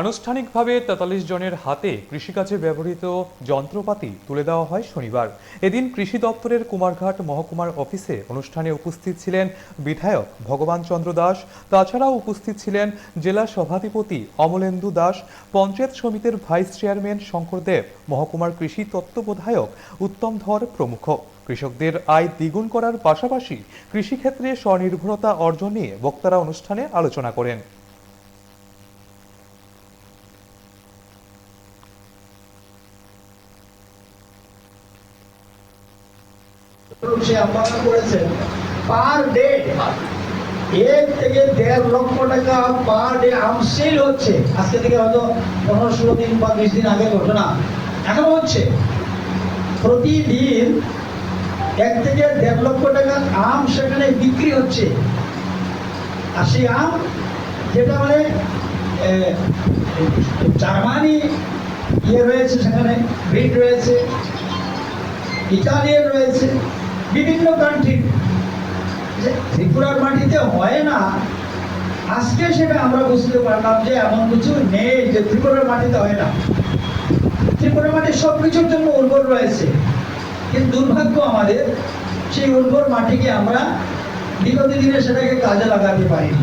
আনুষ্ঠানিকভাবে ৪৩ জনের হাতে কৃষিকাজে ব্যবহৃত যন্ত্রপাতি তুলে দেওয়া হয় শনিবার। এদিন কৃষি দপ্তরের কুমারঘাট মহকুমার অফিসে অনুষ্ঠানে উপস্থিত ছিলেন বিধায়ক ভগবান চন্দ্র দাস। তাছাড়াও উপস্থিত ছিলেন জেলা সভাধিপতি অমলেন্দু দাস, পঞ্চায়েত সমিতির ভাইস চেয়ারম্যান শঙ্কর দেব, মহকুমার কৃষি তত্ত্বাবধায়ক উত্তম ধর প্রমুখ। কৃষকদের আয় দ্বিগুণ করার পাশাপাশি কৃষিক্ষেত্রে স্বনির্ভরতা অর্জন নিয়ে বক্তারা অনুষ্ঠানে আলোচনা করেন। সে আহ্বান করেছেন পার ডে 1 থেকে 1.5 লক্ষ টাকা পার ডে আম সেল হচ্ছে। আজকে থেকে হয়তো 15-16 দিন বা 20 দিন আগে ঘটনা, এখন হচ্ছে প্রতিদিন 1 থেকে 1.5 লক্ষ টাকা আম সেখানে বিক্রি হচ্ছে। আর সেই আম যেটা মানে জার্মানি রয়েছে, সেখানে ব্রিড রয়েছে, ইতালিয়ান রয়েছে, বিভিন্ন কান্ট্রি। ত্রিপুরার মাটিতে হয় না, আজকে সেটা আমরা বুঝতে পারলাম যে এমন কিছু নেই যে ত্রিপুরার মাটিতে হয় না। ত্রিপুরার মাটি সবকিছুর জন্য উর্বর রয়েছে, কিন্তু দুর্ভাগ্য আমাদের সেই উর্বর মাটিকে আমরা বিগত দিনে সেটাকে কাজে লাগাতে পারিনি।